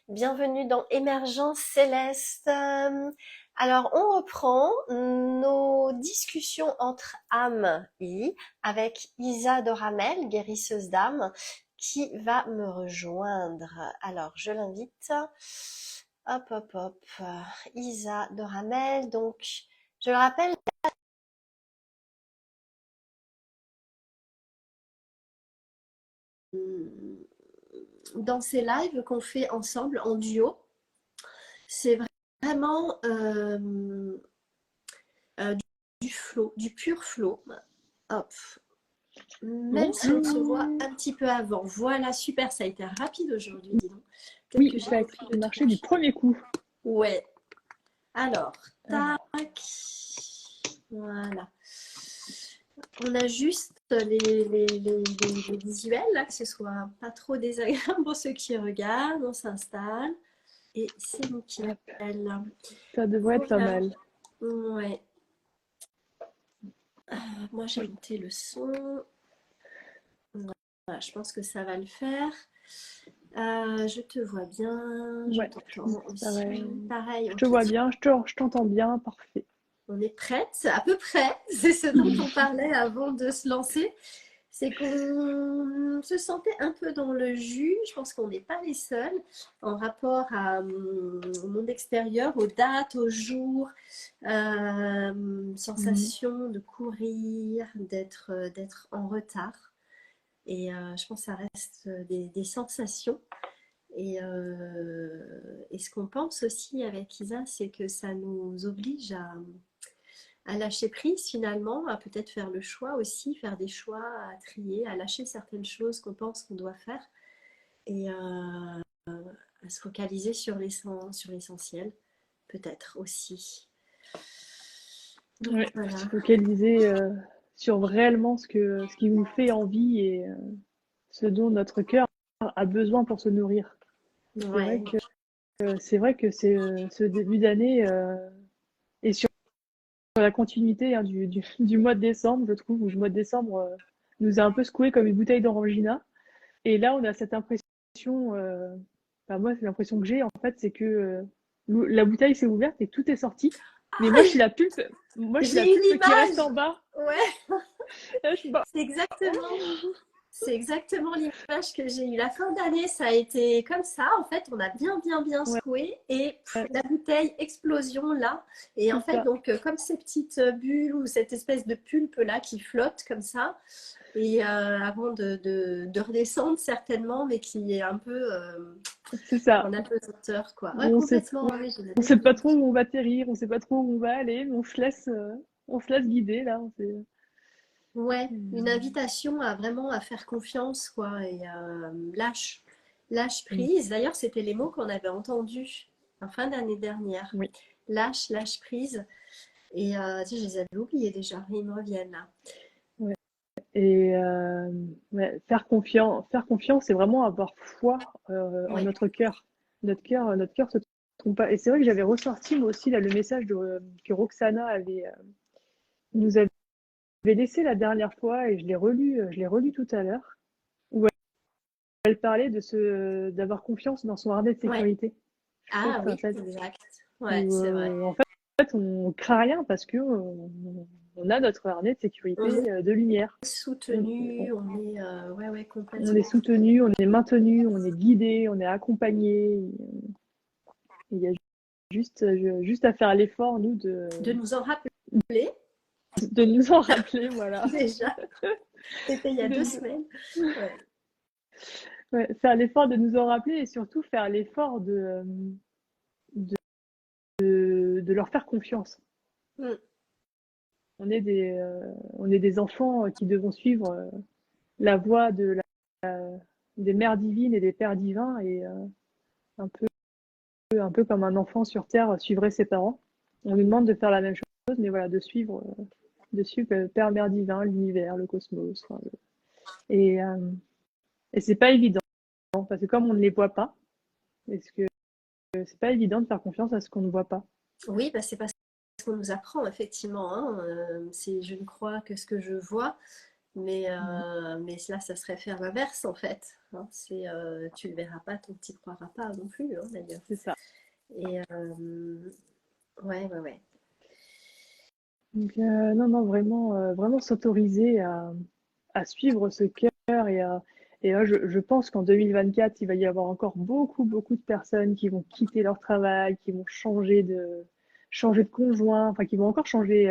Bienvenue dans Émergence Céleste. Alors, on reprend nos discussions entre âmes avec Isa Doramel, guérisseuse d'âme, qui va me rejoindre. Alors, je l'invite. Hop, hop, hop. Isa Doramel. Donc, je le rappelle, dans ces lives qu'on fait ensemble en duo, c'est vraiment du flow, du pur flow. Hop. Même si on se voit un petit peu avant. Voilà, super, ça a été rapide aujourd'hui, dis donc. Peut-être que Oui, j'ai ça a repris le marché truc. du premier coup. Ouais. Alors, Alors, tac. Voilà. On ajuste les visuels, là, que ce soit pas trop désagréable pour ceux qui regardent. On s'installe. Et c'est nickel. ça devrait être pas Voilà. mal. Ouais. Moi, j'ai monté le son. Voilà, je pense que ça va le faire. Je te vois bien, je Ouais, t'entends aussi. pareil. Pareil, Je te ok. vois bien, je t'entends bien, parfait. On est prête, à peu près. C'est ce dont on parlait avant de se lancer. C'est qu'on se sentait un peu dans le jus. Je pense qu'on n'est pas les seuls en rapport au monde extérieur, aux dates, aux jours, sensation de courir, d'être en retard. Et je pense que ça reste des sensations. Et ce qu'on pense aussi avec Isa, c'est que ça nous oblige à lâcher prise finalement, à peut-être faire le choix aussi, faire des choix, à trier, à lâcher certaines choses qu'on pense qu'on doit faire et à se focaliser sur l'essentiel, peut-être aussi. Donc Ouais, voilà. se focaliser sur réellement ce qui nous fait envie et ce dont notre cœur a besoin pour se nourrir. C'est vrai Ouais. que ce début d'année et sur la continuité du mois de décembre, je trouve, où le mois de décembre nous a un peu secoué comme une bouteille d'orangina. Et là, on a cette impression, enfin, moi, c'est l'impression que j'ai, en fait, c'est que la bouteille s'est ouverte et que tout est sorti. Mais moi, je suis la J'ai une pulpe qui reste image. en bas. Ouais, Là, je suis pas- c'est exactement. C'est exactement l'image que j'ai eue. La fin d'année, ça a été comme ça. En fait, on a bien Ouais, secoué et ouais, la bouteille, explosion là. Et en c'est fait, ça. donc, comme ces petites bulles ou cette espèce de pulpe là qui flotte comme ça. Et avant de redescendre certainement, mais qui est un peu C'est ça. en apesanteur, quoi. Ouais, On sait, complètement. Ouais, j'ai la on même sait pas trop image. où on va atterrir, on sait pas trop où on va aller, mais on se laisse guider, là. Ouais, une invitation à vraiment à faire confiance, quoi, et lâche Mm. prise. D'ailleurs, c'était les mots qu'on avait entendus en fin d'année dernière. Oui. Lâche prise. Et tu sais, je les avais oubliés déjà, ils me reviennent là. Ouais. Et ouais, faire confiance, c'est vraiment avoir foi en Ouais. notre cœur. Notre cœur se trompe pas. Et c'est vrai que j'avais ressorti moi aussi là le message que Roxana nous avait laissé la dernière fois et je l'ai relu tout à l'heure où elle parlait d'avoir confiance dans son harnais de Ouais. sécurité. Je crois que Ah c'est un oui, fait exact. Ouais, où c'est vrai. en fait on craint rien parce que on a notre harnais de On est sécurité de lumière. soutenu, on est ouais, On est complètement. soutenu, on est maintenu, on est guidé, on est accompagné. Il y a juste à faire l'effort, nous, De nous en rappeler de nous en rappeler, voilà. déjà. C'était il y a De, 2 semaines. Ouais. ouais, faire l'effort de nous en rappeler et surtout faire l'effort de leur faire confiance. Mm. On est des enfants qui devons suivre la voie des mères divines et des pères divins et un un peu comme un enfant sur Terre suivrait ses parents. On nous demande de faire la même chose, mais voilà, de suivre le Père, Mère divin, l'univers, le cosmos. Enfin, et, euh, et c'est pas évident, parce que comme on ne les voit pas, est-ce que c'est pas évident de faire confiance à ce qu'on ne voit pas. Oui, bah, c'est parce qu'on nous apprend, effectivement, hein. C'est je ne crois que ce que je vois. Mais là, ça serait faire l'inverse en fait. Hein. Tu le verras pas, donc tu ne croiras pas non plus, hein, d'ailleurs. c'est ça. Et ouais, ouais, ouais. Donc, non, non, vraiment, vraiment s'autoriser à suivre ce cœur et je pense qu'en 2024, il va y avoir encore beaucoup, beaucoup de personnes qui vont quitter leur travail, qui vont changer de conjoint, enfin, qui vont encore changer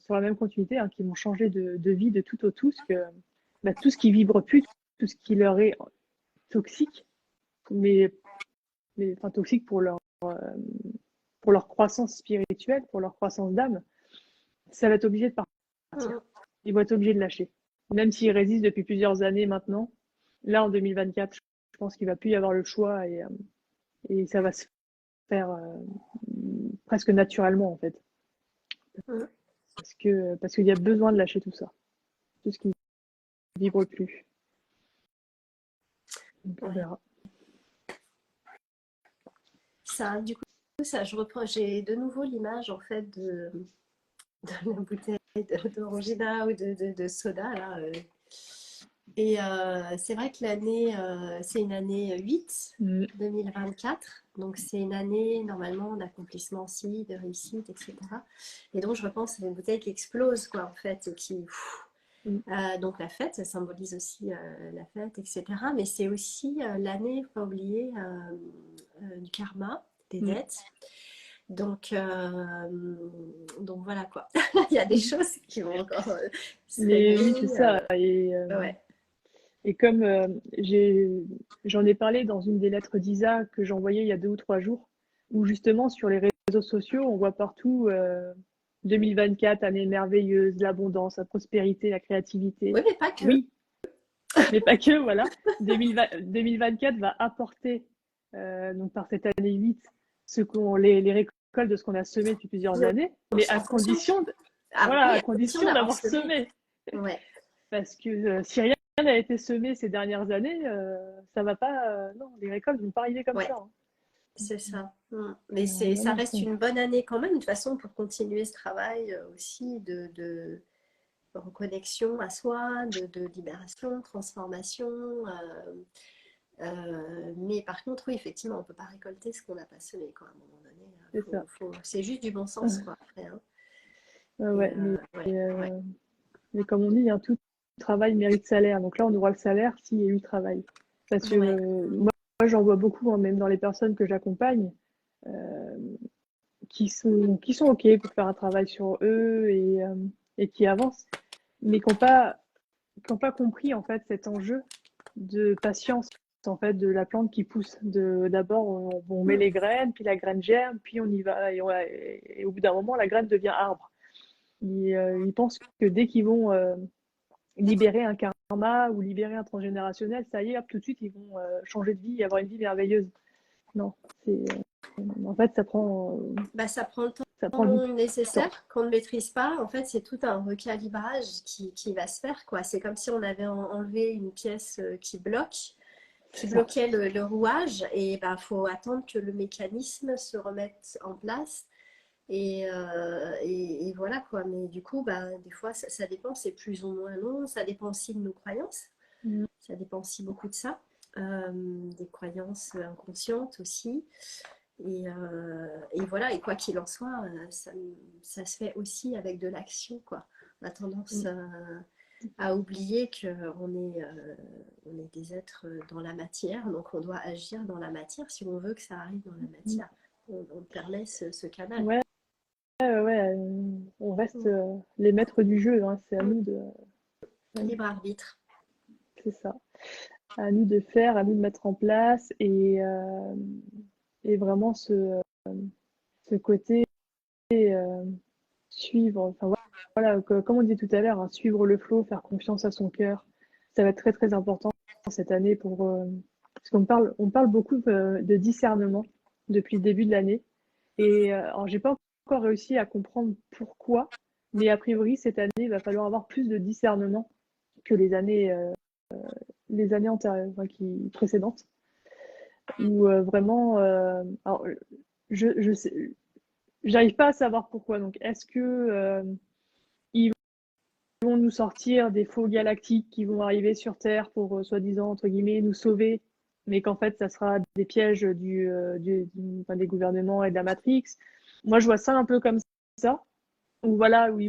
sur la même continuité, hein, qui vont changer de vie de tout au tout, parce que bah, tout ce qui vibre plus, tout ce qui leur est toxique, mais enfin, toxique pour leur croissance spirituelle, pour leur croissance d'âme, ça va être obligé de Mm. partir. Ils vont être obligés de lâcher. Même s'ils résistent depuis plusieurs années maintenant, là en 2024, je pense qu'il ne va plus y avoir le choix et ça va se faire presque naturellement en fait. Mm. Parce qu'il y a besoin de lâcher tout ça, tout ce qui ne vibre plus. Donc on Ouais. verra. Ça, du coup, ça, je reprends, j'ai de nouveau l'image en fait de la bouteille d'orangina ou de soda là. Et c'est vrai que l'année, c'est une année 8, Mm. 2024. Donc c'est une année normalement d'accomplissement aussi, de réussite, etc. Et donc je repense à une bouteille qui explose, quoi, en fait, et qui. Mm. Donc la fête, ça symbolise aussi la fête, etc. Mais c'est aussi l'année, il ne faut pas oublier, du karma, des Mm. dettes. Donc, donc voilà quoi. Il y a des choses qui vont encore se Mais oui, c'est régler. ça. Ouais. Et comme j'en ai parlé dans une des lettres d'Isa que j'ai envoyées il y a 2 ou 3 jours, où justement sur les réseaux sociaux, on voit partout 2024, année merveilleuse, l'abondance, la prospérité, la créativité. Oui, mais pas que. Oui, mais pas que, voilà. 2024 va apporter, donc par cette année 8, les récoltes de ce qu'on a semé depuis plusieurs Oui, années, on mais s'en conscient. Ah oui, à à condition condition d'avoir d'avoir semé. semé. Ouais, Parce que si rien n'a été semé ces dernières années, ça va pas. Non, les récoltes vont pas arriver comme ouais, ça. Hein. c'est ça. Mais Non, ça non, reste une bonne année quand même, de toute façon, pour continuer ce travail aussi de reconnexion à soi, de libération, transformation. Mais par contre, oui, effectivement, on ne peut pas récolter ce qu'on n'a pas semé, quoi, à un moment donné. c'est ça. C'est juste du bon sens, quoi, après. Hein. Et Ouais, ouais, ouais. mais comme on dit, hein, tout travail mérite salaire. Donc là, on aura le salaire s'il y a eu travail. Parce que Ouais. moi j'en vois beaucoup, hein, même dans les personnes que j'accompagne, euh, qui sont OK pour faire un travail sur eux et qui avancent, mais qui n'ont pas compris en fait cet enjeu de patience en fait de la plante qui pousse. D'abord on met Mm. les graines, puis la graine germe, puis on y va et au bout d'un moment la graine devient arbre. Ils pensent que dès qu'ils vont libérer un karma ou libérer un transgénérationnel, ça y est, hop, tout de suite ils vont changer de vie et avoir une vie merveilleuse. Non, en fait Bah, ça prend du temps temps. nécessaire qu'on ne maîtrise pas. En fait, c'est tout un recalibrage qui va se faire, quoi. C'est comme si on avait enlevé une pièce qui bloque, C'est qui ça. bloquait le rouage, et bah, faut attendre que le mécanisme se remette en place. Et voilà quoi. Mais du coup, bah, des fois, ça dépend, c'est plus ou moins long. Ça dépend aussi de nos croyances. Mm. Ça dépend aussi beaucoup de ça. Des croyances inconscientes aussi. Et voilà, et quoi qu'il en soit, ça se fait aussi avec de l'action, quoi. On a tendance Mm. à oublier on est des êtres dans la matière, donc on doit agir dans la matière si on veut que ça arrive dans la Mm. matière. On permet ce canal. Ouais, ouais, on reste Mm. les maîtres du jeu, hein. C'est à Mm. nous Libre arbitre. c'est ça, à nous de faire, à nous de mettre en place et vraiment ce côté euh, suivre, enfin voilà, comme on dit tout à l'heure, hein, suivre le flot, faire confiance à son cœur, ça va être très très important cette année parce on parle beaucoup de discernement depuis le début de l'année. Et alors, j'ai pas encore réussi à comprendre pourquoi, mais a priori, cette année, il va falloir avoir plus de discernement que les années antérieures, enfin, précédentes, où vraiment, alors, je sais, j'arrive pas à savoir pourquoi. Donc, est-ce que ils vont nous sortir des faux galactiques qui vont arriver sur Terre pour, soi-disant, entre guillemets, nous sauver, mais qu'en fait, ça sera des pièges enfin, des gouvernements et de la Matrix. Moi, je vois ça un peu comme ça, où voilà, où ils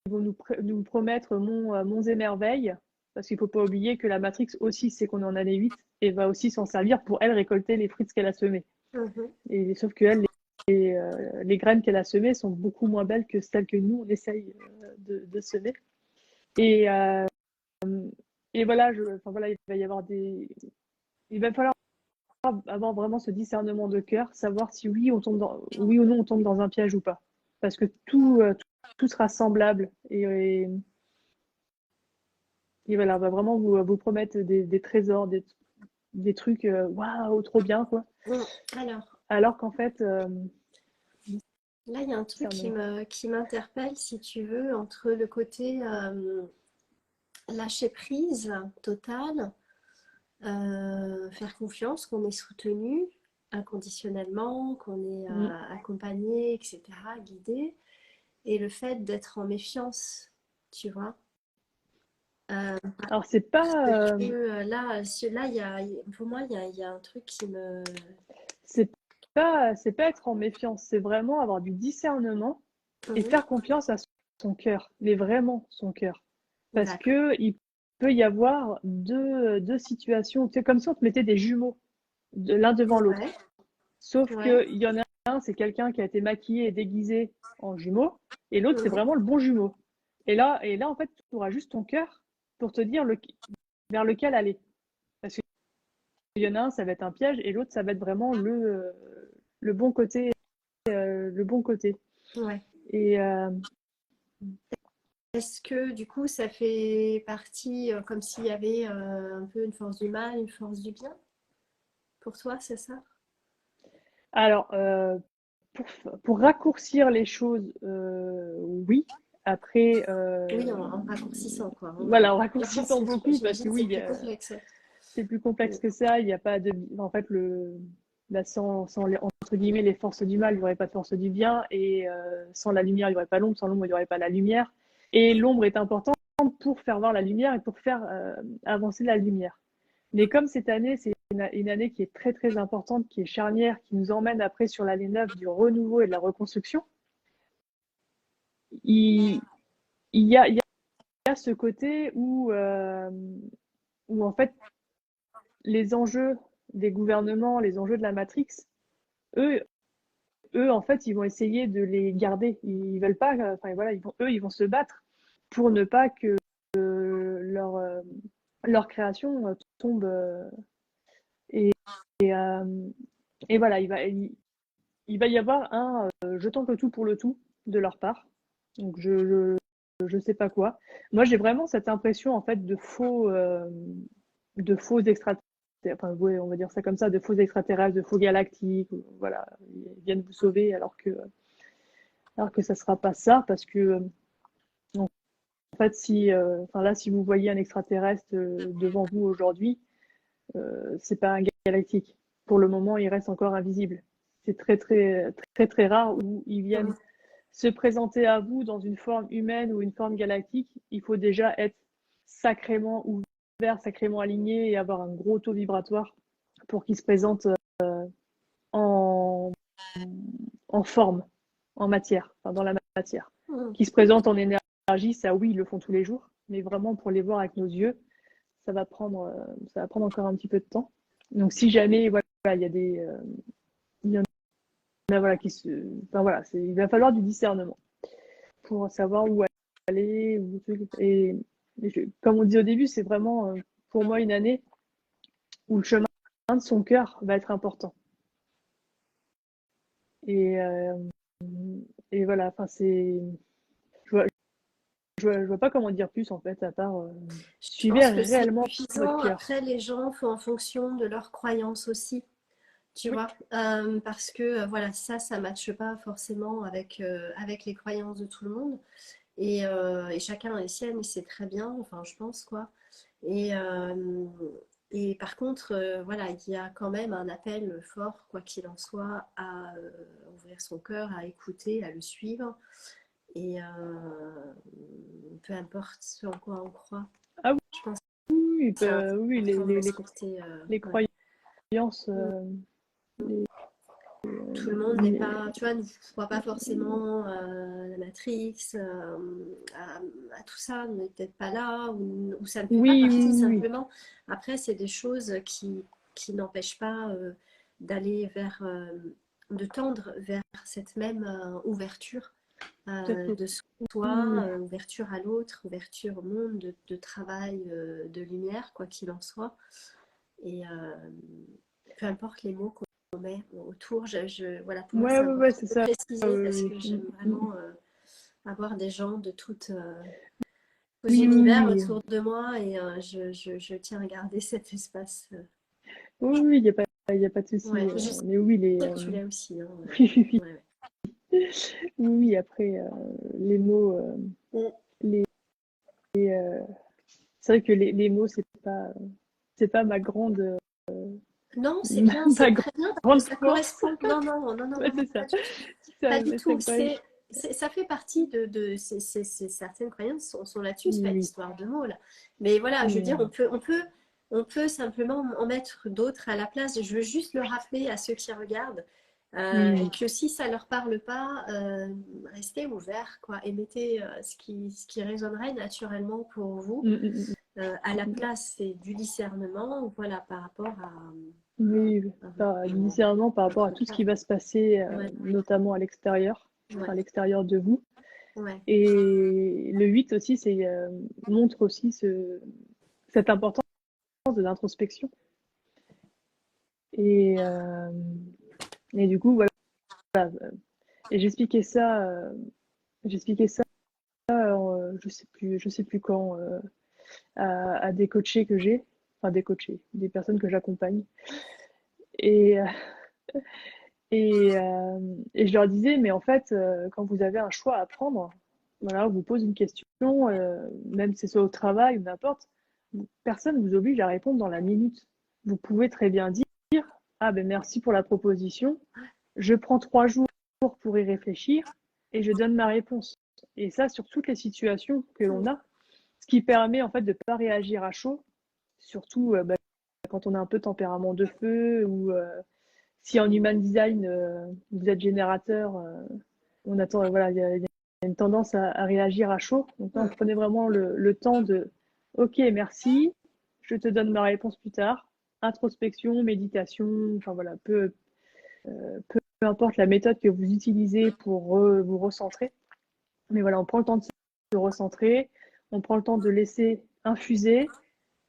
vont nous promettre monts et merveilles, parce qu'il ne faut pas oublier que la Matrix aussi sait qu'on est en année 8 et va aussi s'en servir pour elle récolter les fruits de ce qu'elle a semés. Mhm. Et sauf que elle, les graines qu'elle a semées sont beaucoup moins belles que celles que nous, on essaye de semer. Et, euh, et voilà, enfin, voilà, il va y avoir il va falloir avoir vraiment ce discernement de cœur, savoir si oui ou non on tombe dans un piège ou pas. Parce que tout sera semblable. Et voilà, on va vraiment vous promettre des trésors, des trucs, waouh, trop bien, quoi. Mm. Alors, Alors qu'en fait, là, il y a un truc discernement. qui m'interpelle, si tu veux, entre le côté lâcher prise totale, faire confiance, qu'on est soutenu inconditionnellement, qu'on est Mm. accompagné, etc., guidé, et le fait d'être en méfiance, tu vois. Euh, Alors, c'est parce pas, que là, pour moi, il y a un truc qui me... c'est c'est pas être en méfiance, c'est vraiment avoir du discernement et Mhm. faire confiance à son cœur, mais vraiment son cœur. Parce D'accord. que il peut y avoir deux situations, c'est comme si on te mettait des jumeaux l'un devant l'autre. Ouais, Sauf ouais. qu'il y en a un, c'est quelqu'un qui a été maquillé et déguisé en jumeau, et l'autre, c'est Mhm. vraiment le bon jumeau. En fait, tu auras juste ton cœur pour te dire vers lequel aller. Parce qu'il y en a un, ça va être un piège, et l'autre, ça va être vraiment le bon côté, le bon côté. Ouais. Et Est-ce que du coup, ça fait partie comme s'il y avait un peu une force du mal, une force du bien? Pour toi, c'est ça? alors, pour, pour raccourcir les choses, oui. Après, Oui, en raccourcissant, quoi. voilà, en Hein. raccourcissant beaucoup, parce que J'imagine que c'est oui, plus complexe. c'est plus complexe que ça. Il n'y a pas de. En fait, sans entre guillemets, les forces du mal, il n'y aurait pas de force du bien. Et sans la lumière, il n'y aurait pas l'ombre. Sans l'ombre, il n'y aurait pas la lumière. Et l'ombre est importante pour faire voir la lumière et pour faire avancer la lumière. Mais comme cette année, c'est une année qui est très très importante, qui est charnière, qui nous emmène après sur l'année 9 du renouveau et de la reconstruction, il, il y a ce côté où en fait les enjeux des gouvernements, les enjeux de la Matrix, eux, en fait, ils vont essayer de les garder. Ils veulent pas, enfin voilà, ils vont se battre pour ne pas que leur, leur création tombe. Et, et, euh, et voilà, il va y avoir un je tente le tout pour le tout de leur part. Donc je sais pas quoi. Moi, j'ai vraiment cette impression en fait de faux extraterrestres. Enfin, ouais, on va dire ça comme ça, de faux extraterrestres, de faux galactiques. Voilà, ils viennent vous sauver alors que ça sera pas ça parce que en fait, enfin là, si vous voyez un extraterrestre devant vous aujourd'hui, c'est pas un galactique. Pour le moment, il reste encore invisible. C'est très très très très rare où ils viennent Mhm. se présenter à vous dans une forme humaine ou une forme galactique. Il faut déjà être sacrément ouvert, sacrément aligné et avoir un gros taux vibratoire pour qu'ils se présentent en, en forme, en matière, enfin dans la matière. Mhm. Qui se présentent en énergie, ça oui, ils le font tous les jours, mais vraiment pour les voir avec nos yeux, ça va prendre encore un petit peu de temps. Donc si jamais voilà, il y a il y en a voilà qui se, enfin voilà, il va falloir du discernement pour savoir où aller. Comme on dit au début, c'est vraiment pour moi une année où le chemin de son cœur va être important. Et, euh, et voilà, enfin je vois, je vois pas comment dire plus en fait, à part Je suivez pense que c'est réellement votre suffisant. cœur. Après, les gens font en fonction de leurs croyances aussi, tu Oui, vois. Parce que voilà, ça ne matche pas forcément avec les croyances de tout le monde. Et chacun a les siennes, et c'est très bien, enfin, je pense, quoi. Et, euh, et par contre, voilà, il y a quand même un appel fort, quoi qu'il en soit, à ouvrir son cœur, à écouter, à le suivre. Et peu importe ce en quoi on croit, Ah je pense que oui, c'est oui, important de respecter. les Ouais. croyances, les, Tout le monde n'est les- pas, tu vois, ne croit pas forcément à la Matrix, à, à tout ça, n'est peut-être pas là, ou ça ne fait pas oui, partie oui, oui, simplement. Après, c'est des choses qui n'empêchent pas d'aller vers, de tendre vers cette même ouverture tout à fait. de Oui, soi, ouverture à l'autre, ouverture au monde, de travail, de lumière, quoi qu'il en soit. Et peu importe les mots qu'on met autour, voilà, pour moi ouais, c'est ouais, ouais, important c'est de ça. préciser parce Oui, que j'aime vraiment avoir des gens de tous oui, oui, univers oui. autour de moi et je tiens à garder cet espace. Oui, oui, il y a pas de souci. Ouais, je sais Mais oui, que tu l'as aussi. Hein, oui, oui, oui. ouais, Oui, oui, après, les mots, ouais. les, c'est vrai que les mots, c'est pas ma Non, c'est bien, ma c'est très bien parce que grande ça force. correspond. Non, non, non, non, Ouais, non, non, c'est ça. pas du tout. Ça, Pas du tout. c'est pas, Ça fait partie certaines croyances sont là-dessus. C'est oui, pas une oui. histoire de mots là. Mais voilà, je veux Mais, dire, on peut simplement en mettre d'autres à la place. Je veux juste le rappeler à ceux qui regardent oui, et oui. que si ça leur parle pas, restez ouverts quoi et mettez ce qui résonnerait naturellement pour vous à la Mm. place c'est du discernement voilà par rapport Oui, à du discernement par rapport à votre tout ce cas. qui va se passer, Ouais, notamment ouais, à l'extérieur de vous. ouais. Et le 8 aussi, montre aussi cette importance de l'introspection. Et, euh, et du coup, voilà. Et j'expliquais ça, je sais plus quand, à des coachés que j'ai, enfin des coachés, des personnes que j'accompagne. Et, et je leur disais, mais en fait, quand vous avez un choix à prendre, voilà, on vous pose une question, même si c'est au travail ou n'importe, personne ne vous oblige à répondre dans la minute. Vous pouvez très bien dire, ah ben merci pour la proposition, je prends 3 jours pour y réfléchir et je donne ma réponse. Et ça, sur toutes les situations que l'on a, ce qui permet en fait de ne pas réagir à chaud, surtout quand on a un peu tempérament de feu ou si en human design vous êtes générateur, on attend, voilà, il y a une tendance à réagir à chaud. Donc là, on prenait vraiment le temps de, ok, merci, je te donne ma réponse plus tard. Introspection, méditation, enfin voilà, peu importe la méthode que vous utilisez pour vous recentrer. Mais voilà, on prend le temps de se recentrer, on prend le temps de laisser infuser,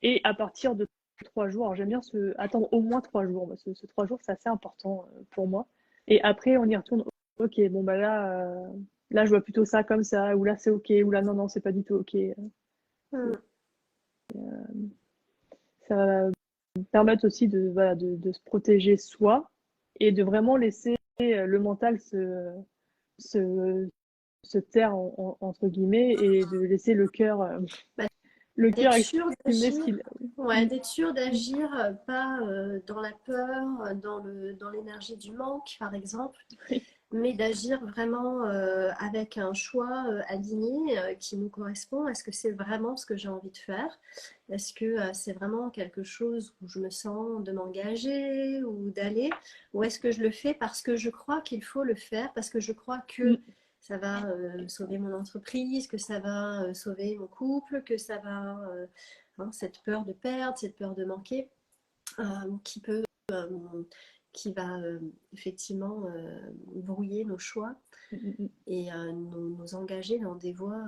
et à partir de 3 jours, alors j'aime bien attendre au moins 3 jours, parce que ce 3 jours, c'est assez important pour moi. Et après, on y retourne. Ok, bon bah là, je vois plutôt ça comme ça, ou là c'est ok, ou là non, non, c'est pas du tout ok. Ça va permettre aussi voilà, de se protéger soi et de vraiment laisser le mental se, se taire entre guillemets et de laisser Bah, le cœur d'être sûr exprimer ce d'agir, qu'il. ouais, d'être sûr d'agir, pas dans la peur, dans l'énergie du manque, par exemple, mais d'agir vraiment avec un choix aligné qui nous correspond. Est-ce que c'est vraiment ce que j'ai envie de faire? Est-ce que c'est vraiment quelque chose où je me sens de m'engager ou d'aller? Ou est-ce que je le fais parce que je crois qu'il faut le faire, parce que je crois que ça va sauver mon entreprise, que ça va sauver mon couple, que ça va... hein, cette peur de perdre, cette peur de manquer, euh, qui peut... qui va effectivement brouiller nos choix et nous engager dans des voies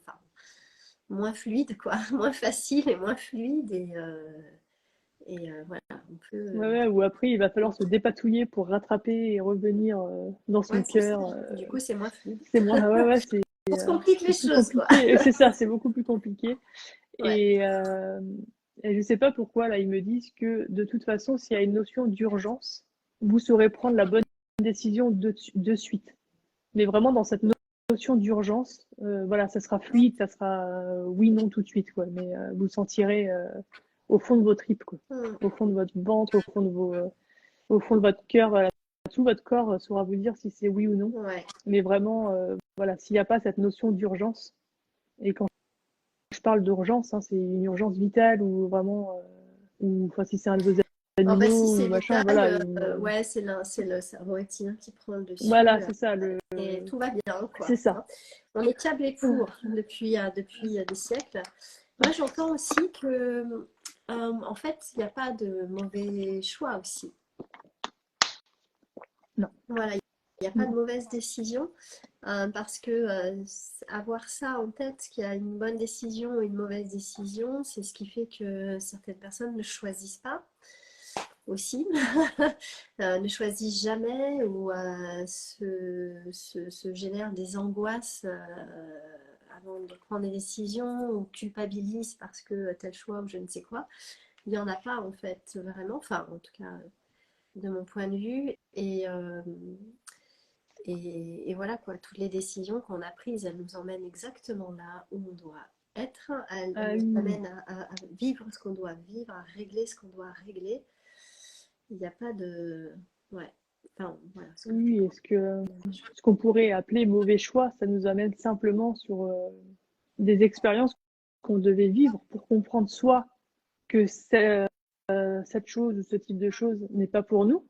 enfin, moins fluides, quoi, moins faciles et moins fluides. Et voilà, on peut. Ouais, ouais, ou après, il va falloir se dépatouiller pour rattraper et revenir dans son Ouais, c'est ça. cœur. Du coup, c'est moins fluide. C'est moins, ouais, ouais, On se complique les c'est plus choses, quoi. compliqué. C'est ça, c'est beaucoup plus compliqué. Ouais. Et, euh, et je sais pas pourquoi, là, ils me disent que de toute façon, s'il y a une notion d'urgence, vous saurez prendre la bonne décision de suite. Mais vraiment, dans cette notion d'urgence, voilà, ça sera fluide, ça sera oui, non tout de suite, quoi. Mais vous sentirez au fond de vos tripes, quoi. Mm. Au fond de votre ventre, au fond de votre cœur, voilà, tout votre corps saura vous dire si c'est oui ou non. Ouais. Mais vraiment, voilà, s'il n'y a pas cette notion d'urgence, et quand je parle d'urgence, hein, c'est une urgence vitale ou vraiment, ou enfin, si c'est un de vos Oh, bah, si animaux ou c'est machin, vital, voilà, ouais, c'est le cerveau reptilien qui prend le dessus voilà, c'est ça, et tout va bien, c'est quoi. ça. Hein. On est câblé pour depuis des siècles. Moi, j'entends aussi que, en fait, il n'y a pas de mauvais choix aussi. Non. Voilà, il n'y a pas de mauvaise décision parce que avoir ça en tête, qu'il y a une bonne décision ou une mauvaise décision, c'est ce qui fait que certaines personnes ne choisissent pas aussi, ne choisissent jamais ou se génèrent des angoisses avant de prendre des décisions ou culpabilisent parce que tel choix ou je ne sais quoi. Il n'y en a pas en fait vraiment, enfin en tout cas de mon point de vue. Et voilà quoi, toutes les décisions qu'on a prises, elles nous emmènent exactement là où on doit être. Elles nous Oui, amènent à vivre ce qu'on doit vivre, à régler ce qu'on doit régler. Il n'y a pas de... Ouais. Enfin, voilà ce que je oui, est-ce que ce qu'on pourrait appeler mauvais choix, ça nous amène simplement sur des expériences qu'on devait vivre pour comprendre soit que cette chose ou ce type de chose n'est pas pour nous,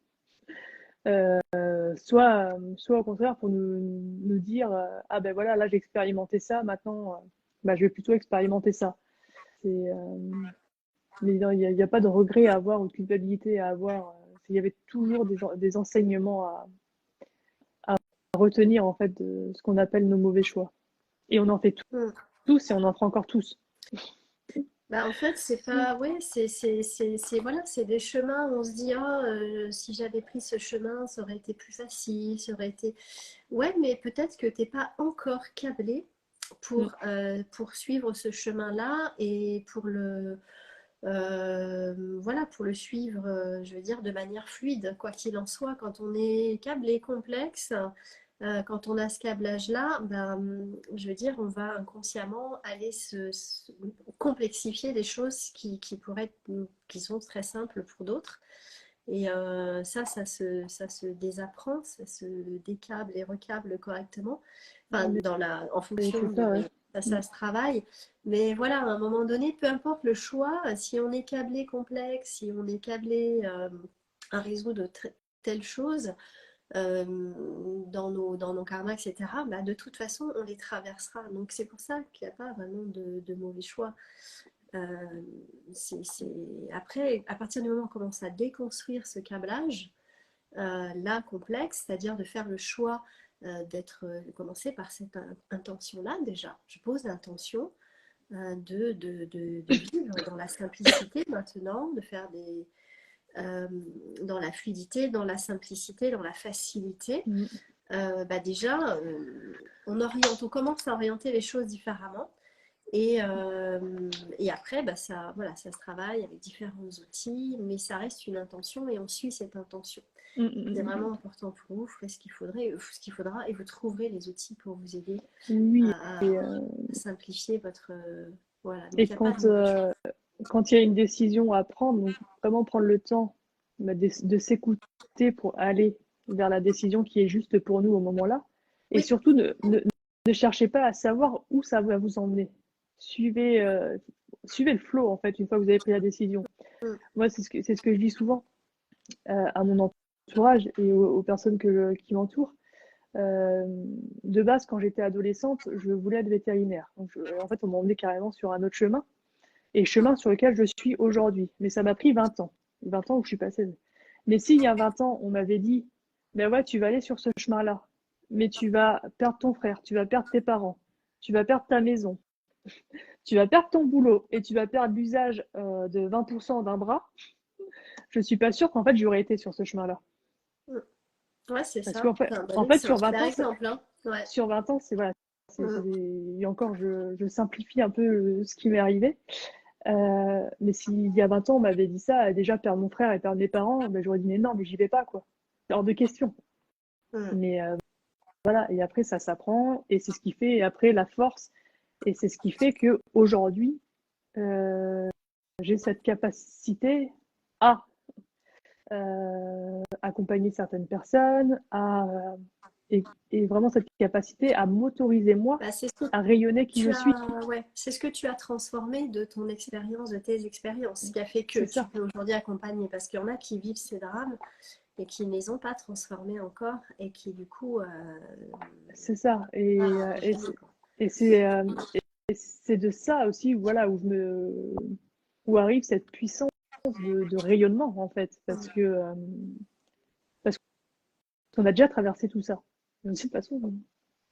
soit au contraire pour nous dire ah ben voilà, là j'ai expérimenté ça, maintenant bah, je vais plutôt expérimenter ça. Mais il y a pas de regret à avoir ou de culpabilité à avoir. Il y avait toujours des enseignements à retenir en fait de ce qu'on appelle nos mauvais choix. Et on en fait Hmm. tous et on en fera encore tous. Bah, en fait, c'est pas... Ouais, voilà, c'est des chemins où on se dit, oh, si j'avais pris ce chemin, ça aurait été plus facile, ça aurait été... Ouais, mais peut-être que t'es pas encore câblé Mm. pour suivre ce chemin-là et voilà, pour le suivre, je veux dire, de manière fluide, quoi qu'il en soit, quand on est câblé complexe, quand on a ce câblage-là, ben, je veux dire, on va inconsciemment aller complexifier des choses qui pourraient qui sont très simples pour d'autres. Et ça se désapprend, ça se décable et recable correctement, enfin, en fonction C'est ça, ouais. de... Mm. Ça se travaille. Mais voilà, à un moment donné, peu importe le choix, si on est câblé complexe, si on est câblé à résoudre telle chose dans nos karmas, etc., bah, de toute façon, on les traversera. Donc c'est pour ça qu'il n'y a pas vraiment de mauvais choix. Euh, Après, à partir du moment où on commence à déconstruire ce câblage, là complexe, c'est-à-dire de faire le choix de commencer par cette intention-là déjà. Je pose l'intention de vivre dans la simplicité maintenant, de faire euh, dans la fluidité, dans la simplicité, dans la facilité. Mm. Bah déjà, on commence à orienter les choses différemment. Et après, bah ça, voilà, ça se travaille avec différents outils, mais ça reste une intention et on suit cette intention. Mm, C'est mm, mm. vraiment important pour vous, vous ferez ce qu'il faudra et vous trouverez les outils pour vous aider Oui, et, à simplifier votre... voilà, donc et il n'y a pas de mauvais choix. quand il y a une décision à prendre, donc vraiment prendre le temps bah, de s'écouter pour aller vers la décision qui est juste pour nous au moment-là. Et Oui, surtout, ne cherchez pas à savoir où ça va vous emmener. Suivez, suivez le flow, en fait, une fois que vous avez pris la décision. mm, Moi, c'est ce que je dis souvent à mon entourage et aux personnes qui m'entourent. Euh, de base, quand j'étais adolescente, je voulais être vétérinaire. Donc, en fait, on m'a emmené carrément sur un autre chemin, et mm, chemin sur lequel je suis aujourd'hui. Mais ça m'a pris 20 ans. 20 ans où je suis passée. Mais s'il y a 20 ans, on m'avait dit, ben ouais, tu vas aller sur ce chemin-là, mais tu vas perdre ton frère, tu vas perdre tes parents, tu vas perdre ta maison, tu vas perdre ton boulot, et tu vas perdre l'usage de 20% d'un bras, je suis pas sûre qu'en fait j'aurais été sur ce chemin-là. mm. Ouais, c'est Parce ça. qu'en fait, Enfin, bah en oui, fait, c'est un sur 20 super ans, exemple, hein. Ouais. sur 20 ans, c'est voilà, Mm, et encore, je simplifie un peu ce qui m'est arrivé. Mais s'il y a 20 ans, on m'avait dit ça, déjà perdre mon frère et perdre mes parents, ben, j'aurais dit mais non, mais j'y vais pas, quoi. C'est hors de question. mm. Mais voilà, et après, ça s'apprend, et c'est ce qui fait, et après, la force, et c'est ce qui fait que aujourd'hui j'ai cette capacité à, accompagner certaines personnes, et vraiment cette capacité à m'autoriser moi Bah, c'est ce que à rayonner qui je tu suis. as, ouais, c'est ce que tu as transformé de ton expérience, de tes expériences, qui a fait que C'est tu ça, peux aujourd'hui accompagner. Parce qu'il y en a qui vivent ces drames et qui ne les ont pas transformés encore et qui du coup c'est ça. Et, ah, euh, et enchaîner, c'est quoi. et c'est, c'est de ça aussi, voilà, où arrive cette puissance de rayonnement, en fait, parce qu'on a déjà traversé tout ça. De toute façon,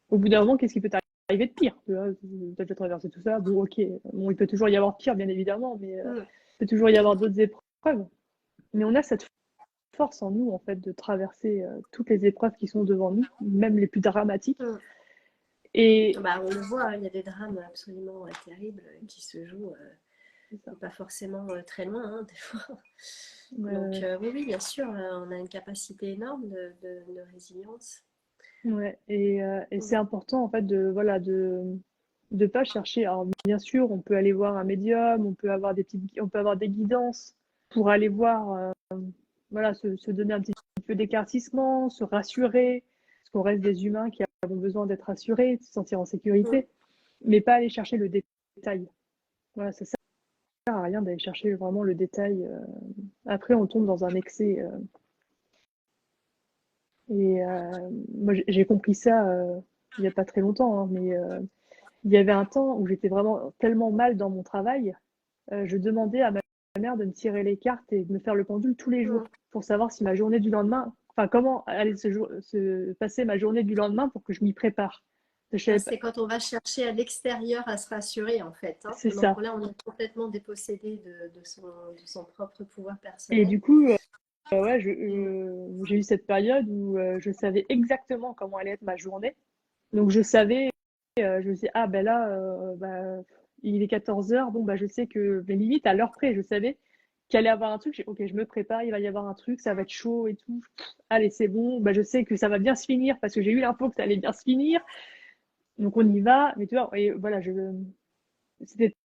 au bout d'un moment, qu'est-ce qui peut t'arriver de pire? Tu as déjà traversé tout ça, bon, ok. Bon, il peut toujours y avoir pire, bien évidemment, mais Mm. il peut toujours y avoir d'autres épreuves. Mais on a cette force en nous, en fait, de traverser toutes les épreuves qui sont devant nous, même les plus dramatiques. Mm. Et Bah, on le voit, hein, il y a des drames absolument terribles qui se jouent c'est ça. et pas forcément très loin, hein, des fois. Donc Ouais, oui, oui, bien sûr, on a une capacité énorme de résilience. ouais. Et Mm. c'est important, en fait, voilà, de pas chercher. Alors, bien sûr, on peut aller voir un médium, on peut avoir des guidances pour aller voir, voilà, se donner un petit peu d'éclaircissement, se rassurer, parce qu'on reste des humains qui avons besoin d'être rassurés, de se sentir en Mm. sécurité, mais pas aller chercher le détail. Voilà, ça sert à rien d'aller chercher vraiment le détail. Après, on tombe dans un excès. Moi, j'ai compris ça il n'y a pas très longtemps, hein, mais il y avait un temps où j'étais vraiment tellement mal dans mon travail, je demandais à ma mère de me tirer les cartes et de me faire le pendule tous les Mm. jours pour savoir si ma journée du lendemain, enfin comment allait se passer ma journée du lendemain pour que je m'y prépare. Je Ah, savais pas. c'est quand on va chercher à l'extérieur à se rassurer, en fait, hein. C'est Donc ça. là, on est complètement dépossédé de son propre pouvoir Et personnel. du coup, ouais, Mm. j'ai eu cette période où je savais exactement comment allait être ma journée. Donc je savais, je me disais, ah ben là, bah, il est 14 heures, bon bah je sais que, mais limite à l'heure près, je savais qu'il allait y avoir un truc, ok, je me prépare, il va y avoir un truc, ça va être chaud et tout. Allez, c'est bon, bah je sais que ça va bien se finir parce que j'ai eu l'info que ça allait bien se finir, donc on y va. Mais tu vois, et voilà, c'était,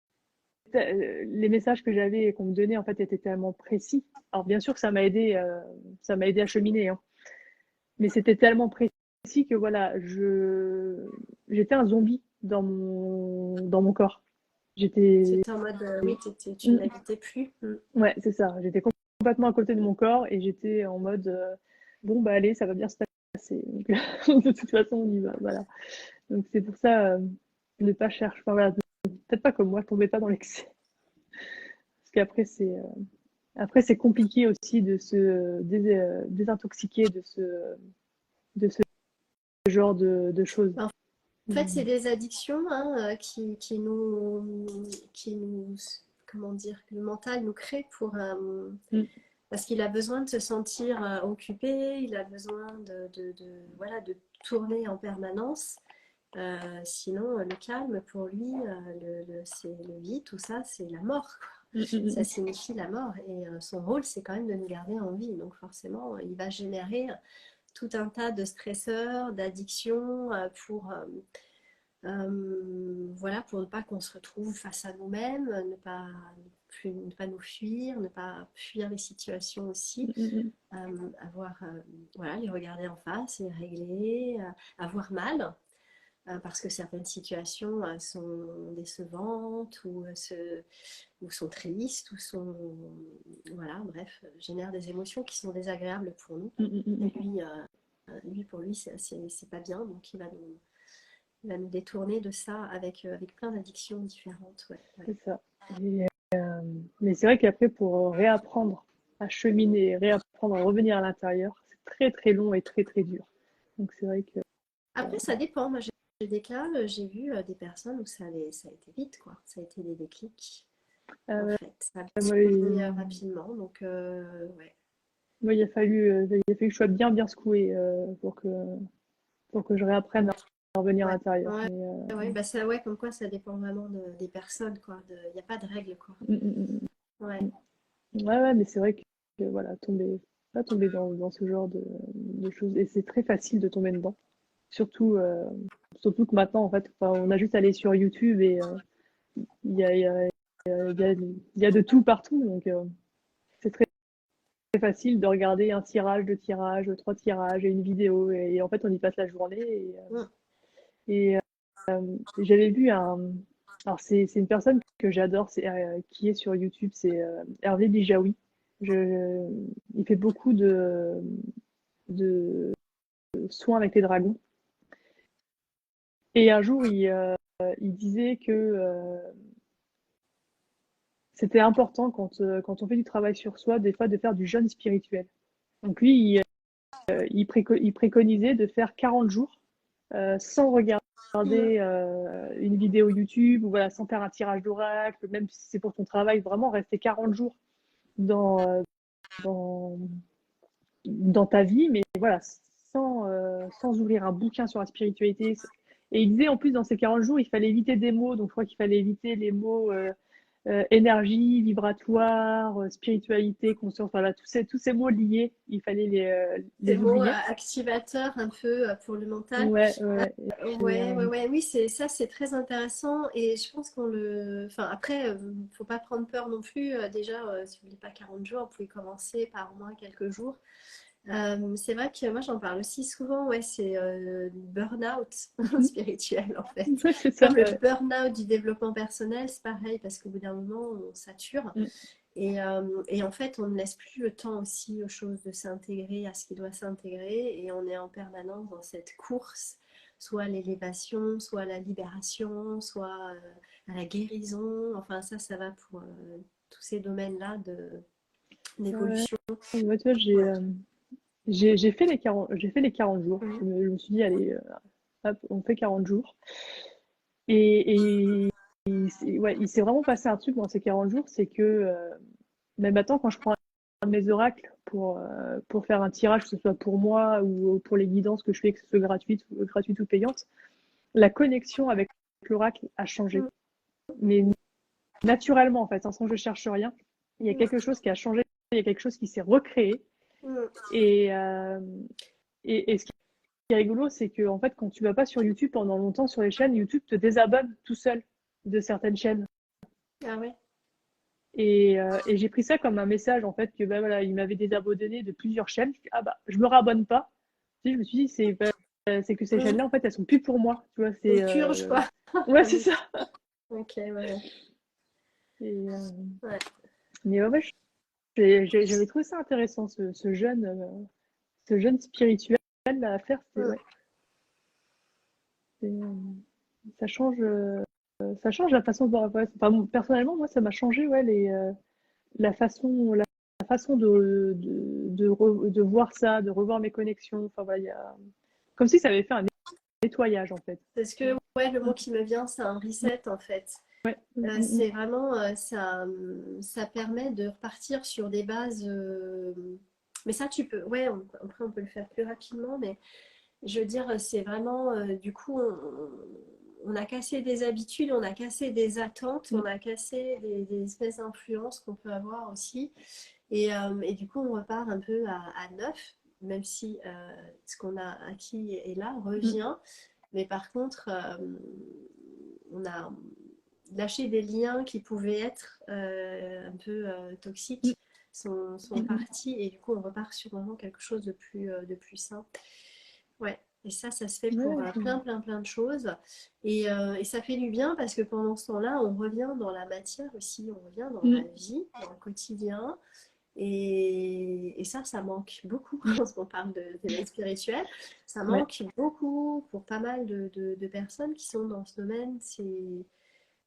les messages que j'avais et qu'on me donnait en fait étaient tellement précis. Alors bien sûr que ça m'a aidé à cheminer, hein, mais c'était tellement précis que voilà, j'étais un zombie dans mon corps. J'étais, C'était en mode, oui, tu n'habitais plus. Mm. ouais, c'est ça. J'étais complètement à côté de mon corps et j'étais en mode, bon, bah allez, ça va bien se passer. Donc, de toute façon, on y va. Voilà. Donc, c'est pour ça, ne pas chercher. Enfin, voilà, peut-être pas comme moi, tombez pas dans l'excès. Parce qu'après, après, c'est compliqué aussi de se désintoxiquer de ce genre de choses. En fait, c'est des addictions, hein, qui nous, comment dire, que le mental nous crée pour, Mm, parce qu'il a besoin de se sentir occupé, il a besoin voilà, de tourner en permanence. Sinon, le calme, pour lui, c'est le vide, tout ça, c'est la mort, quoi. mm, mm, Ça mm. signifie la mort. Et son rôle, c'est quand même de nous garder en vie. Donc forcément, il va générer tout un tas de stresseurs, d'addictions voilà, pour ne pas qu'on se retrouve face à nous-mêmes, ne pas nous fuir, ne pas fuir les situations aussi, Mm, mm, avoir, voilà, les regarder en face, les régler, avoir mal, parce que certaines situations sont décevantes ou sont tristes, ou sont, voilà, bref, génèrent des émotions qui sont désagréables pour nous. mm, mm, Et mm, mm. lui pour lui, c'est pas bien, donc il va nous détourner de ça avec plein d'addictions différentes. Ouais, ouais. C'est ça. Et, mais c'est vrai qu'après, pour réapprendre à cheminer, réapprendre à revenir à l'intérieur, c'est très très long et très très dur. Donc c'est vrai que Après, ça dépend. Moi, j'ai des cas, j'ai vu des personnes où ça a été vite, quoi. Ça a été des déclics, en euh, fait. Ça a moi, venu rapidement, donc ouais. moi, il a fallu que je sois bien bien secouée pour que je réapprenne à revenir à Ouais, l'intérieur. ouais, Mais ouais, bah ça, ouais, comme quoi ça dépend vraiment des personnes, quoi. Il n'y a pas de règle, quoi. mm, mm, Ouais. mm. Ouais, ouais, mais c'est vrai que voilà, pas tomber dans ce genre de choses. Et c'est très facile de tomber dedans. Surtout, surtout que maintenant, en fait, enfin, on a juste à aller sur YouTube et il y a, il y a, il y a de tout partout. Donc, c'est très facile de regarder un tirage, deux tirages, trois tirages et une vidéo. Et en fait, on y passe la journée. Mm. Et j'avais vu un. Alors, c'est une personne que j'adore, qui est sur YouTube, c'est Hervé Bijaoui. Il fait beaucoup de soins avec les dragons. Et un jour, il disait que c'était important quand on fait du travail sur soi, des fois, de faire du jeûne spirituel. Donc lui, il préconisait de faire 40 jours sans regarder Mm. une vidéo YouTube ou voilà, sans faire un tirage d'oracle, même si c'est pour ton travail, vraiment rester 40 jours dans, dans, dans ta vie, mais voilà, sans ouvrir un bouquin sur la spiritualité. Et il disait en plus, dans ces 40 jours, il fallait éviter des mots. Donc, je crois qu'il fallait éviter les mots énergie, vibratoire, spiritualité, conscience. Voilà, tous ces mots liés, il fallait Ces les mots oublier. activateurs un peu pour le mental. Ouais, ouais. Et puis, Oui, c'est très intéressant et je pense enfin après, faut pas prendre peur non plus. Déjà, si vous voulez pas 40 jours, vous pouvez commencer par au moins quelques jours. C'est vrai que moi j'en parle aussi souvent, ouais, c'est le burn-out spirituel en fait. ouais, c'est ça. Comme le Ouais. burn-out du développement personnel, c'est pareil parce qu'au bout d'un moment on sature Mm. et en fait on ne laisse plus le temps aussi aux choses de s'intégrer à ce qui doit s'intégrer et on est en permanence dans cette course, soit à l'élévation, soit à la libération, soit à la guérison. Enfin ça va pour tous ces domaines-là Ouais. d'évolution. Ouais, tu vois, Ouais. j'ai fait les 40 jours. Mhm. Je me suis dit, allez, hop, on fait 40 jours. Et ouais, il s'est vraiment passé un truc dans ces 40 jours, c'est que même maintenant, quand je prends un de mes oracles pour faire un tirage, que ce soit pour moi ou pour les guidances que je fais, que ce soit gratuite ou payante, la connexion avec l'oracle a changé. Mais naturellement, en fait, sans que je cherche rien, il y a quelque chose qui a changé, il y a quelque chose qui s'est recréé. Mhm. Et, ce qui est rigolo, c'est que en fait, quand tu vas pas sur YouTube pendant longtemps sur les chaînes, YouTube te désabonne tout seul de certaines chaînes. Ah ouais. Et j'ai pris ça comme un message en fait que bah, voilà, il m'avait désabonné de plusieurs chaînes. Ah bah, je me rabonne pas. Tu sais, je me suis dit c'est que ces Mhm. chaînes-là en fait elles sont plus pour moi. Tu vois, On purge quoi. ouais Ah c'est oui. ça. Ok, ouais. Et, Ouais. mais ouais, j'avais trouvé ça intéressant ce jeûne spirituel là, à faire. Mhm. Ouais, c'est, ça change. Ça change la façon de voir. Ouais, enfin, personnellement, moi, ça m'a changé ouais, la façon de voir ça, de revoir mes connexions. Enfin, voilà, comme si ça avait fait un nettoyage, en fait. Parce que ouais, le mot qui me vient, c'est un reset en fait. Ouais. C'est vraiment ça permet de repartir sur des bases. Mais ça, tu peux. Ouais, après on peut le faire plus rapidement, mais je veux dire, c'est vraiment du coup on a cassé des habitudes, on a cassé des attentes, on a cassé des espèces d'influences qu'on peut avoir aussi. Et du coup, on repart un peu à neuf, même si ce qu'on a acquis est là, revient. Mais par contre, on a lâché des liens qui pouvaient être un peu toxiques, sont partis, et du coup, on repart sur vraiment quelque chose de plus sain. Ouais. Et ça se fait pour Ouais, plein de choses. Et ça fait du bien parce que pendant ce temps-là, on revient dans la matière aussi, on revient dans la vie, dans le quotidien. Et ça manque beaucoup quand on parle d'éveil spirituel. Ça ouais. manque beaucoup pour pas mal de personnes qui sont dans ce domaine. C'est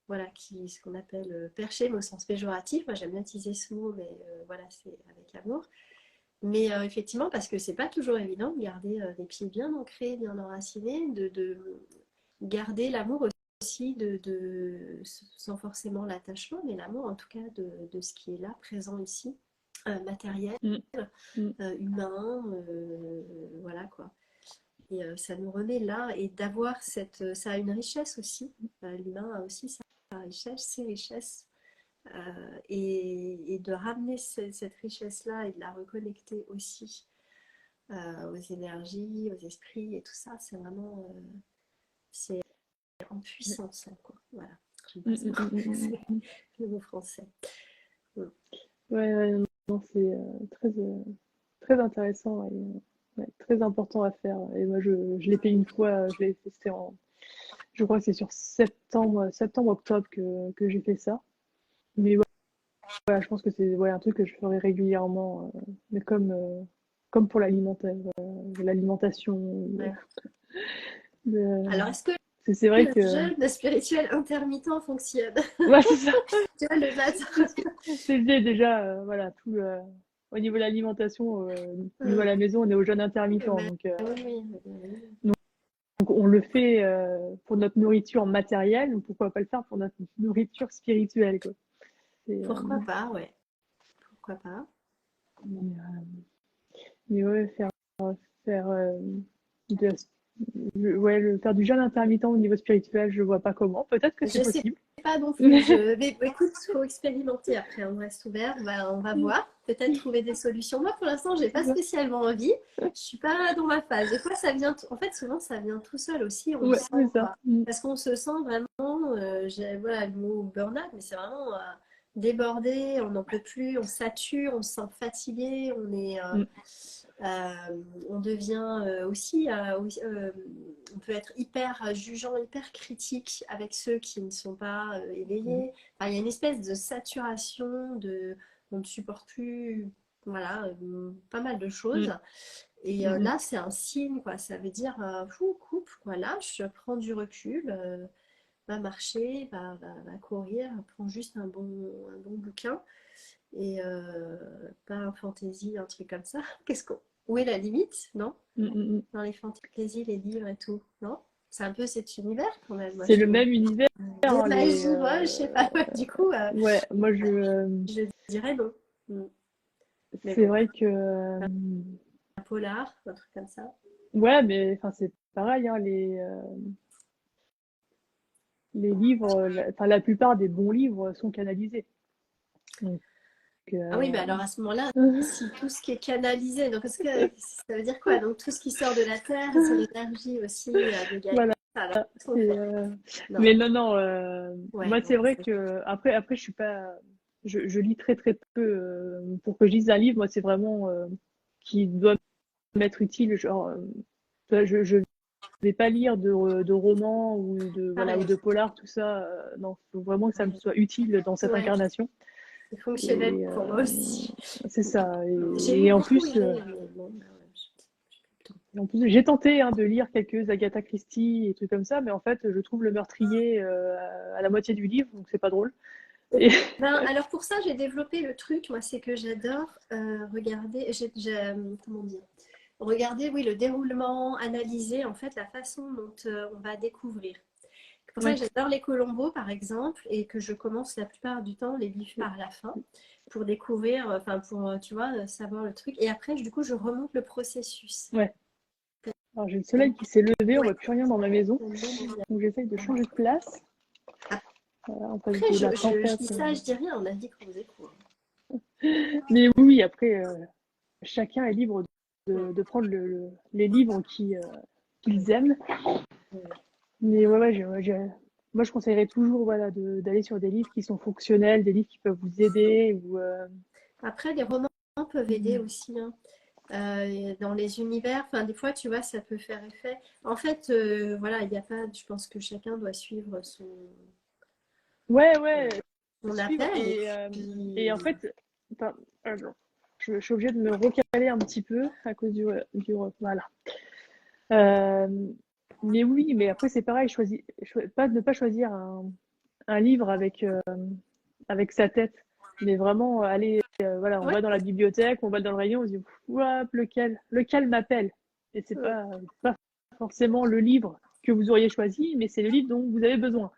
voilà, ce qu'on appelle perché, mais au sens péjoratif. Moi, j'aime bien utiliser ce mot, mais voilà, c'est avec amour. Mais effectivement, parce que c'est pas toujours évident de garder des pieds bien ancrés, bien enracinés, de garder l'amour aussi, sans forcément l'attachement, mais l'amour en tout cas de ce qui est là, présent ici, matériel, Mm, mm, humain, voilà quoi. Et ça nous remet là et d'avoir ça a une richesse aussi. L'humain a aussi sa richesse, ses richesses. Et de ramener cette richesse-là et de la reconnecter aussi aux énergies, aux esprits et tout ça, c'est vraiment c'est en puissance, hein, quoi. Voilà, j'aime mm, pas ce mm, mot, mm, mm, c'est mm. le mot français. Mm. Ouais, ouais, c'est très intéressant et ouais, très important à faire. Et moi, je l'ai fait une fois, je l'ai fait, je crois que c'est sur octobre que j'ai fait ça. Mais voilà, je pense que c'est ouais, un truc que je ferai régulièrement, mais comme pour l'alimentation. Ouais. de- Alors, est-ce que c'est vrai le que jeûne spirituel intermittent fonctionne? ouais, c'est ça. Tu vois, le matin. C'est l'idée déjà, voilà, au niveau de l'alimentation, au niveau de Hum, la maison, on est au jeûne intermittent, bah, oui, oui. donc on le fait pour notre nourriture matérielle, donc pourquoi pas le faire pour notre nourriture spirituelle, quoi. C'est, Pourquoi pas, ouais. Pourquoi pas? mais, mais ouais, faire de ouais, faire du jeûne intermittent au niveau spirituel, je vois pas comment. Peut-être que c'est Je sais possible. pas non plus. Mais Mais écoute, il faut expérimenter après. On reste ouvert. On va voir. Peut-être trouver des solutions. Moi, pour l'instant, j'ai pas spécialement envie. Je suis pas dans ma phase. Des fois, ça vient. En fait, souvent, ça vient tout seul aussi. On le ouais, sent, c'est ça. quoi. Parce qu'on se sent vraiment. Voilà le mot burn-out, mais c'est vraiment débordé. On n'en peut plus. On sature. On se sent fatigué. Mm, On devient on peut être hyper jugeant, hyper critique avec ceux qui ne sont pas mm, éveillés. Enfin, il y a une espèce de saturation, on ne supporte plus, voilà, pas mal de choses. mm, Et mm, mm. là, c'est un signe, quoi. Ça veut dire, fou, coupe, quoi. Lâche, prends du recul, va marcher, va courir, prends juste un bon bouquin et pas un fantasy, un truc comme ça. Où est la limite, non? Mm, mm, mm. Dans les fantaisies, les livres et tout, non? C'est un peu cet univers quand même, moi C'est je le trouve. même univers, Des hein, magies, moi je sais pas. Du coup, ouais, moi je dirais non. Mais c'est bon, vrai que un polar, un truc comme ça. ouais, mais enfin c'est pareil, hein, les livres, enfin la plupart des bons livres sont canalisés. Donc, Ah oui, mais alors à ce moment-là, euh, si tout ce qui est canalisé, donc est-ce que ça veut dire quoi? Donc tout ce qui sort de la terre, c'est l'énergie aussi de Gaïa. voilà, Alors qu'est-ce qu'on c'est, fait? Non, mais non, ouais, moi c'est ouais, vrai que après je suis pas, je lis très très peu pour que je lise un livre. Moi c'est vraiment qui doit m'être utile, genre je vais pas lire de romans ou pareil. de polars, tout ça. Non, faut vraiment que ça me soit utile dans cette Ouais, incarnation. c'est fonctionnel Et pour moi aussi. c'est ça. J'ai Et beaucoup aimé, mais bon, bah ouais, en plus, j'ai tenté hein, de lire quelques Agatha Christie et trucs comme ça, mais en fait, je trouve le meurtrier à la moitié du livre, donc c'est pas drôle. Et ben, alors pour ça, j'ai développé le truc, moi, c'est que j'adore regarder, comment dire, regarder, oui, le déroulement, analyser en fait la façon dont on va découvrir. C'est pour ça que ouais, j'adore les Colombo, par exemple, et que je commence la plupart du temps les livres par la fin pour découvrir, enfin pour, tu vois, savoir le truc. Et après, du coup, je remonte le processus. ouais. Alors j'ai le soleil qui s'est levé, on Ouais. voit plus rien dans ma maison, donc j'essaye de changer de place en face Après, de la je tempête. dis ça, je dis rien, on a dit qu'on faisait court. Mais oui, après, chacun est libre de prendre les livres qu'ils aiment. Mais ouais, moi je conseillerais toujours voilà, d'aller sur des livres qui sont fonctionnels, des livres qui peuvent vous aider. Après, les romans peuvent aider aussi, hein. Dans les univers, enfin, des fois, tu vois, ça peut faire effet. En fait, voilà, il n'y a pas, je pense que chacun doit suivre Ouais, euh, ouais, son suivre. appel. Et Et puis, en fait, attends, alors, je suis obligée de me recaler un petit peu à cause voilà. Euh, mais oui, mais après c'est pareil, ne pas choisir un livre avec sa tête, mais vraiment aller, voilà, on ouais, va dans la bibliothèque, on va dans le rayon, on se dit, ouah, lequel m'appelle? Et c'est pas forcément le livre que vous auriez choisi, mais c'est le livre dont vous avez besoin.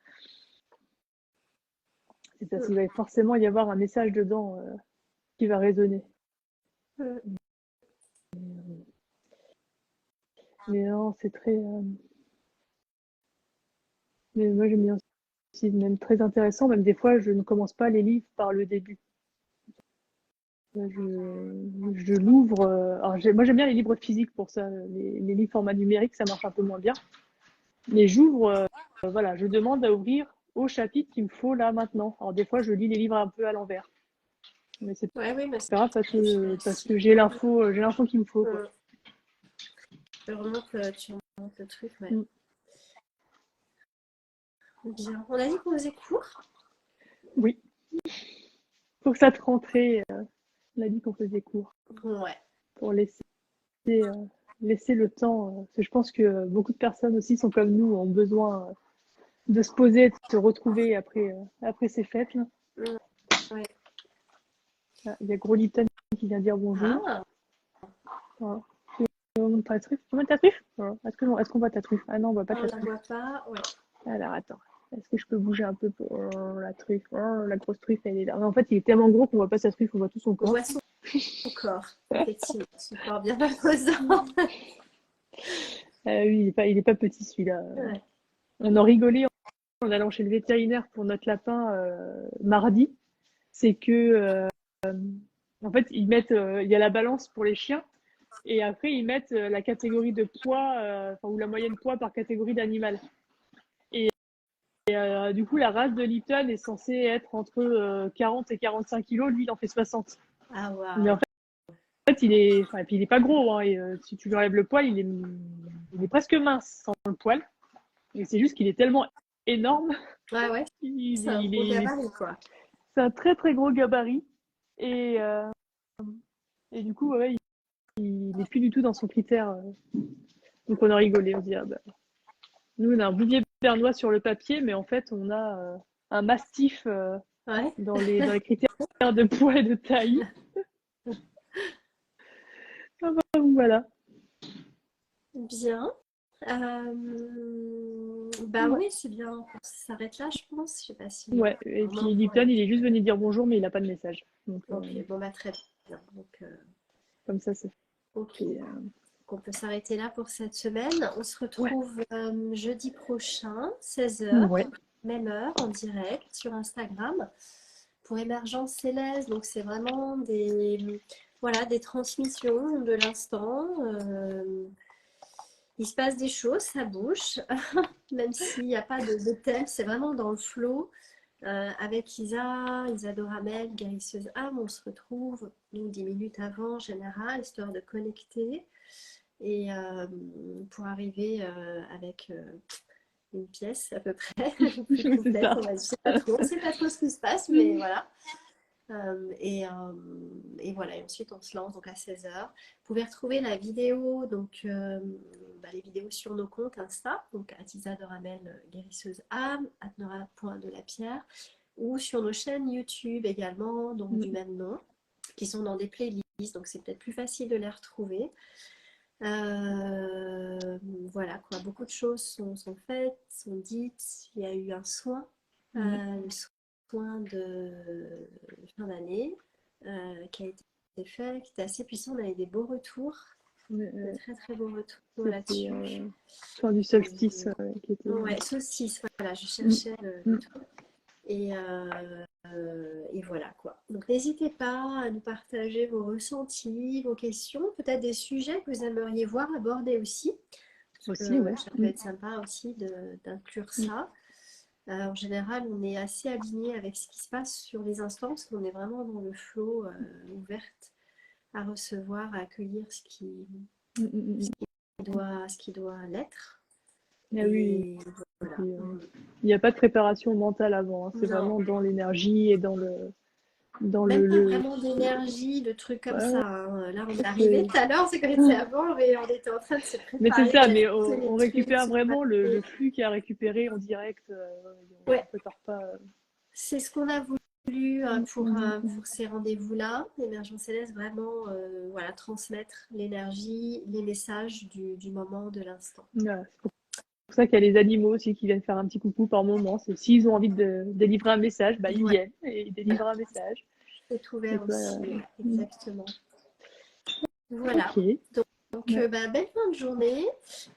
C'est parce qu'il va forcément y avoir un message dedans qui va résonner. Mais non, c'est très. Mais moi j'aime bien aussi, même très intéressant. Même des fois, je ne commence pas les livres par le début. Je l'ouvre. Alors moi j'aime bien les livres physiques pour ça. Les livres format numérique, ça marche un peu moins bien. Mais j'ouvre, voilà, je demande à ouvrir au chapitre qu'il me faut là maintenant. Alors des fois, je lis les livres un peu à l'envers. Mais c'est Ouais, oui, mais pas grave parce que j'ai l'info qu'il me faut, quoi. tu remontes le truc, ouais. Mm. Bien. On a dit qu'on faisait court. Oui, pour cette rentrée, on a dit qu'on faisait court Ouais. pour laisser le temps. Parce que je pense que beaucoup de personnes aussi sont comme nous, ont besoin de se poser, de se retrouver après ces fêtes, là. Mm, ouais. Ah, il y a Gros Lipton qui vient dire bonjour. Ah, Voilà. Tu montes ta truffe? Tu montes ta truffe? Voilà. Est-ce qu'on voit ta truffe? Ah non, on voit pas on ta la truffe. voit pas. Ouais. Alors attends. Est-ce que je peux bouger un peu pour la truffe? La grosse truffe, elle est là. Mais en fait, il est tellement gros qu'on voit pas sa truffe, on voit tout son On corps. voit son corps, effectivement. Son corps bien imposant. Oui, il est pas petit celui-là. Ouais. On en rigolait en allant chez le vétérinaire pour notre lapin mardi. C'est que en fait, il y a la balance pour les chiens et après ils mettent la catégorie de poids, ou la moyenne poids par catégorie d'animal. Du coup, la race de Lipton est censée être entre 40 et 45 kilos. Lui, il en fait 60. Ah, Mais en waouh. fait, et puis il est pas gros, hein, et si tu lui enlèves le poil, il est presque mince sans le poil. Et c'est juste qu'il est tellement énorme. Ouais, ouais. Il, C'est un il gros est, gabarit, quoi. c'est un très très gros gabarit. Et, euh, et du coup, ouais, il n'est plus du tout dans son critère. Donc on a rigolé, on dit, ah bah, nous on a un bouvier bernois sur le papier, mais en fait on a un mastif Ouais. dans les critères de poids et de taille. Ah bah, voilà. Bien. Bah Ouais. oui, c'est bien. On s'arrête là, je pense. Je sais pas si Ouais. Et vraiment puis Lipton, il est juste venu dire bonjour, mais il n'a pas de message. Donc Ok, bon bah très bien. Donc, comme ça, c'est ok. fait. Donc, on peut s'arrêter là pour cette semaine. On se Ouais. retrouve jeudi prochain, 16h, Ouais. même heure, en direct sur Instagram pour Émergence Céleste. Donc c'est vraiment voilà, des transmissions de l'instant. Il se passe des choses, ça bouge, même s'il n'y a pas de thème, c'est vraiment dans le flow. Avec Isa Doramel, guérisseuse âme, on se retrouve nous 10 minutes avant en général, histoire de connecter et pour arriver avec une pièce à peu près plus C'est complète. ça. On ne sait pas trop ce qui se passe, mais voilà. Et voilà, et ensuite on se lance donc à 16h. Vous pouvez retrouver la vidéo, donc les vidéos sur nos comptes Insta, donc Atisa de Ramel, guérisseuse âme, Atnora.delapierre, ou sur nos chaînes YouTube également, donc du même nom, qui sont dans des playlists, donc c'est peut-être plus facile de les retrouver. Voilà quoi, beaucoup de choses sont faites, sont dites. Il y a eu un soin, le soin de fin d'année qui a été fait, qui était assez puissant. On a eu des beaux retours, de très très beaux retours C'était là-dessus. fin du solstice qui était. Ouais, saucisse, voilà, je Mm, cherchais le mm. truc. Et voilà quoi. Donc n'hésitez pas à nous partager vos ressentis, vos questions, peut-être des sujets que vous aimeriez voir abordés aussi. Parce Aussi, que ouais. ça peut être sympa aussi d'inclure ça. En général, on est assez aligné avec ce qui se passe sur les instances. On est vraiment dans le flow, ouverte à recevoir, à accueillir Mm, mm, mm. ce qui doit l'être. Ah oui. Et Et voilà. puis, il n'y a pas de préparation mentale avant, hein. C'est Non, vraiment dans l'énergie et dans même pas le... vraiment d'énergie, de trucs comme Ouais, ça, hein. Là, on est arrivé c'est... tout à l'heure, c'est comme c'était avant, mais on était en train de se Mais c'est préparer, ça, mais d'ajuster les on trucs, récupère se vraiment le préparer. flux qui a récupéré en direct. On Ouais, prépare pas. c'est ce qu'on a voulu Mm, mm, pour ces rendez-vous-là. Émergence Céleste, vraiment voilà, transmettre l'énergie, les messages du moment, de l'instant. voilà. C'est pour ça qu'il y a les animaux aussi qui viennent faire un petit coucou par moment. C'est s'ils ont envie de délivrer un message, bah, ils Ouais, viennent et ils délivrent un message. c'est Et ouvert toi, aussi, ouais, mm. exactement. Voilà. Ok. Donc, Ouais. belle fin de journée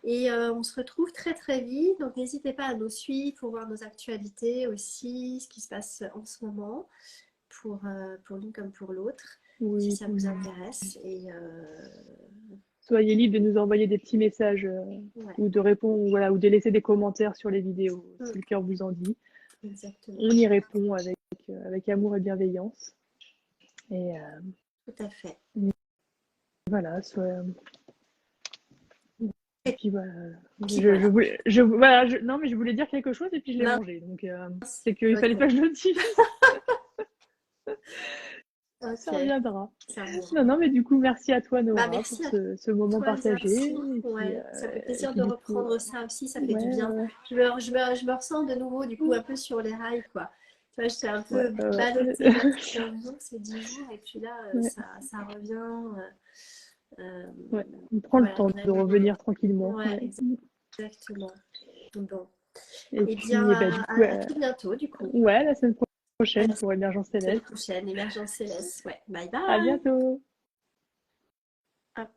et on se retrouve très très vite. Donc, n'hésitez pas à nous suivre pour voir nos actualités aussi, ce qui se passe en ce moment pour l'une comme pour l'autre, si Oui, ça vous puis intéresse. Et soyez libre de nous envoyer des petits messages ouais, ou de répondre, voilà, ou de laisser des commentaires sur les vidéos, mm, si le cœur vous en dit. exactement. On y répond avec amour et bienveillance. Et Tout à fait. voilà, soit. Et Et puis voilà, puis voilà. voilà, non mais je voulais dire quelque chose et puis je l'ai Mince, mangé, donc c'est qu'il fallait pas ok. que je le dise. Ça Ok, reviendra. ça revient. Non, non, mais du coup, merci à toi, Bah, Nora, pour merci à ce moment toi, Elsa, partagé. aussi. Ouais, ça fait Et plaisir puis de du coup, reprendre ça aussi, ça fait du ouais, bien. ouais, Je me ressens de nouveau, du coup, un peu sur les rails, quoi. Tu vois, j'étais un ouais, peu ouais, ballottée là, ces 15 jours, ces 10 jours, et puis là, ouais, ça revient. Euh, ouais. On prend le voilà, temps on a de eu. revenir tranquillement. Ouais, Ouais. exactement. Bon. Et Eh bien, puis, bah, du coup, à tout bientôt, du coup. ouais, la semaine À la prochaine pour Émergence semaine Céleste. prochaine, Émergence Céleste. Ouais, bye À bye. bientôt! Hop.